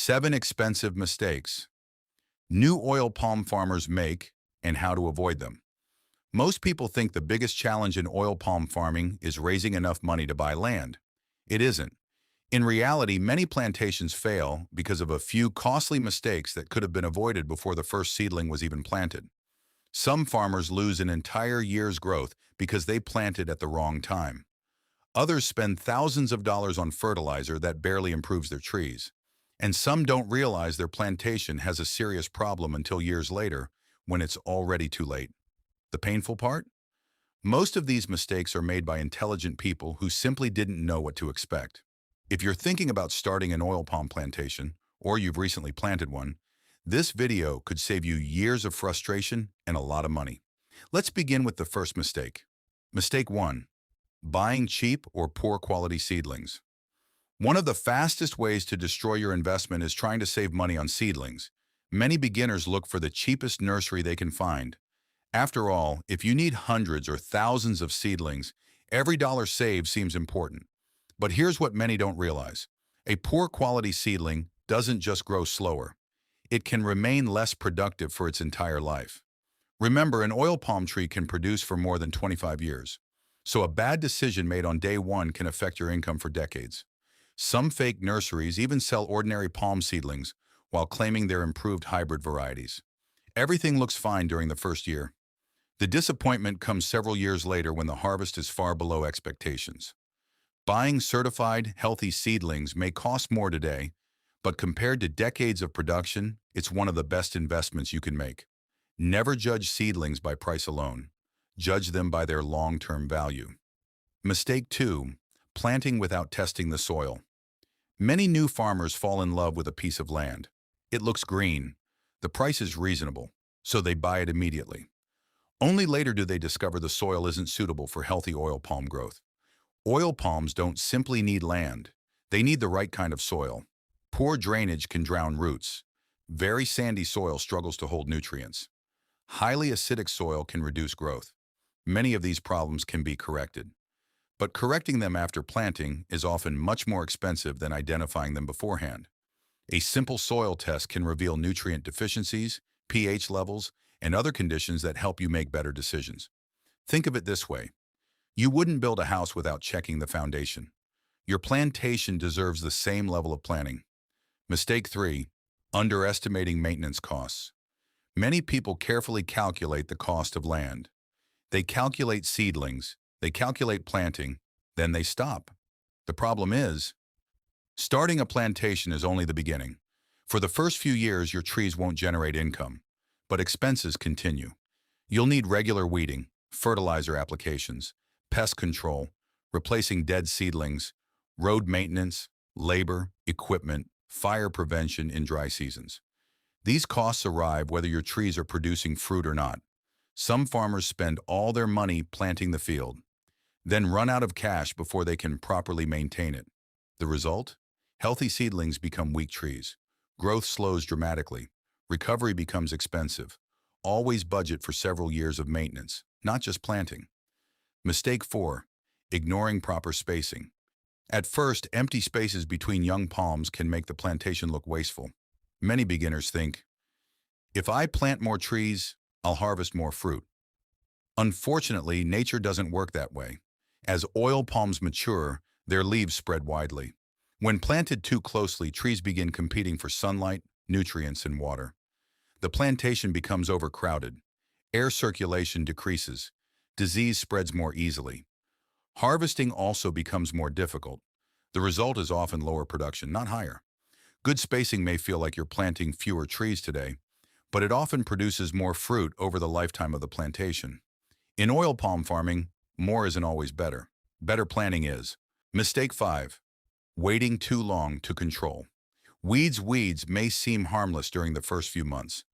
7 expensive mistakes new oil palm farmers make and how to avoid them. Most people think the biggest challenge in oil palm farming is raising enough money to buy land. It isn't. In reality, many plantations fail because of a few costly mistakes that could have been avoided before the first seedling was even planted. Some farmers lose an entire year's growth because they planted at the wrong time. Others spend thousands of dollars on fertilizer that barely improves their trees. And some don't realize their plantation has a serious problem until years later, when it's already too late. The painful part? Most of these mistakes are made by intelligent people who simply didn't know what to expect. If you're thinking about starting an oil palm plantation, or you've recently planted one, this video could save you years of frustration and a lot of money. Let's begin with the first mistake. Mistake 1. Buying cheap or poor quality seedlings. One of the fastest ways to destroy your investment is trying to save money on seedlings. Many beginners look for the cheapest nursery they can find. After all, if you need hundreds or thousands of seedlings, every dollar saved seems important. But here's what many don't realize. A poor quality seedling doesn't just grow slower. It can remain less productive for its entire life. Remember, an oil palm tree can produce for more than 25 years. So a bad decision made on day one can affect your income for decades. Some fake nurseries even sell ordinary palm seedlings while claiming they're improved hybrid varieties. Everything looks fine during the first year. The disappointment comes several years later when the harvest is far below expectations. Buying certified, healthy seedlings may cost more today, but compared to decades of production, it's one of the best investments you can make. Never judge seedlings by price alone. Judge them by their long-term value. Mistake 2. Planting without testing the soil. Many new farmers fall in love with a piece of land. It looks green. The price is reasonable, so they buy it immediately. Only later do they discover the soil isn't suitable for healthy oil palm growth. Oil palms don't simply need land. They need the right kind of soil. Poor drainage can drown roots. Very sandy soil struggles to hold nutrients. Highly acidic soil can reduce growth. Many of these problems can be corrected. But correcting them after planting is often much more expensive than identifying them beforehand. A simple soil test can reveal nutrient deficiencies, pH levels, and other conditions that help you make better decisions. Think of it this way. You wouldn't build a house without checking the foundation. Your plantation deserves the same level of planning. Mistake 3. Underestimating maintenance costs. Many people carefully calculate the cost of land. They calculate seedlings, they calculate planting, then they stop. The problem is, starting a plantation is only the beginning. For the first few years, your trees won't generate income, but expenses continue. You'll need regular weeding, fertilizer applications, pest control, replacing dead seedlings, road maintenance, labor, equipment, fire prevention in dry seasons. These costs arrive whether your trees are producing fruit or not. Some farmers spend all their money planting the field, then run out of cash before they can properly maintain it. The result? Healthy seedlings become weak trees. Growth slows dramatically. Recovery becomes expensive. Always budget for several years of maintenance, not just planting. Mistake 4. Ignoring proper spacing. At first, empty spaces between young palms can make the plantation look wasteful. Many beginners think, if I plant more trees, I'll harvest more fruit. Unfortunately, nature doesn't work that way. As oil palms mature, their leaves spread widely. When planted too closely, trees begin competing for sunlight, nutrients, and water. The plantation becomes overcrowded. Air circulation decreases. Disease spreads more easily. Harvesting also becomes more difficult. The result is often lower production, not higher. Good spacing may feel like you're planting fewer trees today, but it often produces more fruit over the lifetime of the plantation. In oil palm farming, more isn't always better. Better planning is. Mistake 5. Waiting too long to control. Weeds may seem harmless during the first few months.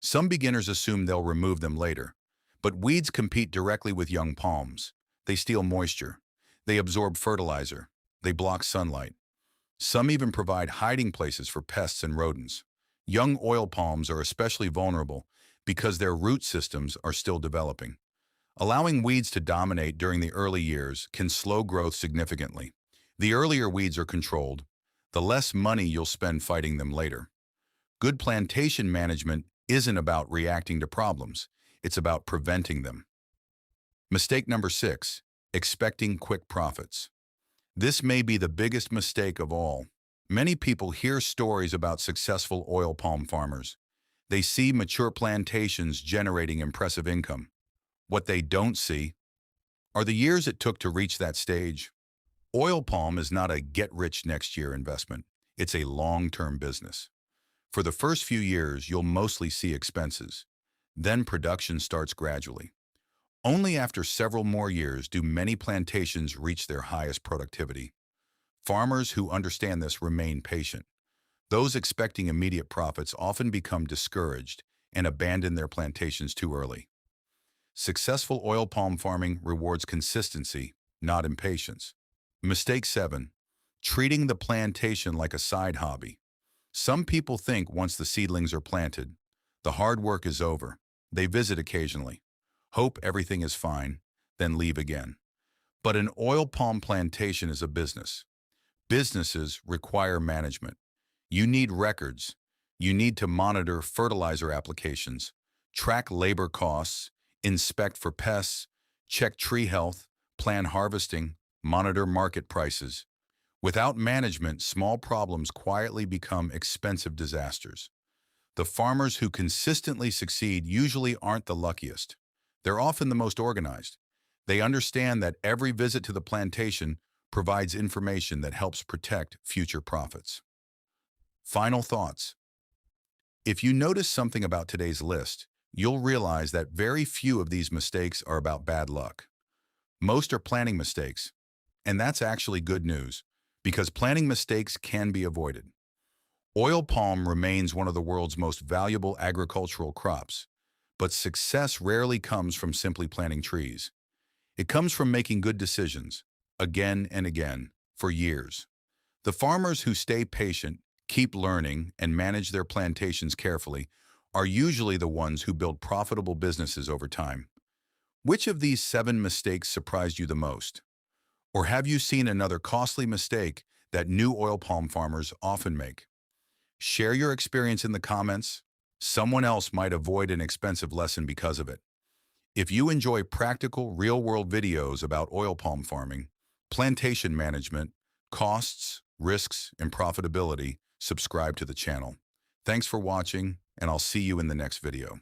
Some beginners assume they'll remove them later, but weeds compete directly with young palms. They steal moisture. They absorb fertilizer. They block sunlight. Some even provide hiding places for pests and rodents. Young oil palms are especially vulnerable because their root systems are still developing. Allowing weeds to dominate during the early years can slow growth significantly. The earlier weeds are controlled, the less money you'll spend fighting them later. Good plantation management isn't about reacting to problems. It's about preventing them. Mistake number 6, expecting quick profits. This may be the biggest mistake of all. Many people hear stories about successful oil palm farmers. They see mature plantations generating impressive income. What they don't see are the years it took to reach that stage. Oil palm is not a get-rich-next-year investment. It's a long-term business. For the first few years, you'll mostly see expenses. Then production starts gradually. Only after several more years do many plantations reach their highest productivity. Farmers who understand this remain patient. Those expecting immediate profits often become discouraged and abandon their plantations too early. Successful oil palm farming rewards consistency, not impatience. Mistake 7, treating the plantation like a side hobby. Some people think once the seedlings are planted, the hard work is over. They visit occasionally, hope everything is fine, then leave again. But an oil palm plantation is a business. Businesses require management. You need records. You need to monitor fertilizer applications, track labor costs, inspect for pests, check tree health, plan harvesting, monitor market prices. Without management, small problems quietly become expensive disasters. The farmers who consistently succeed usually aren't the luckiest. They're often the most organized. They understand that every visit to the plantation provides information that helps protect future profits. Final thoughts. If you notice something about today's list, you'll realize that very few of these mistakes are about bad luck. Most are planning mistakes, and that's actually good news, because planning mistakes can be avoided. Oil palm remains one of the world's most valuable agricultural crops, but success rarely comes from simply planting trees. It comes from making good decisions, again and again, for years. The farmers who stay patient, keep learning, and manage their plantations carefully are usually the ones who build profitable businesses over time. Which of these 7 mistakes surprised you the most? Or have you seen another costly mistake that new oil palm farmers often make? Share your experience in the comments. Someone else might avoid an expensive lesson because of it. If you enjoy practical, real-world videos about oil palm farming, plantation management, costs, risks, and profitability, subscribe to the channel. Thanks for watching, and I'll see you in the next video.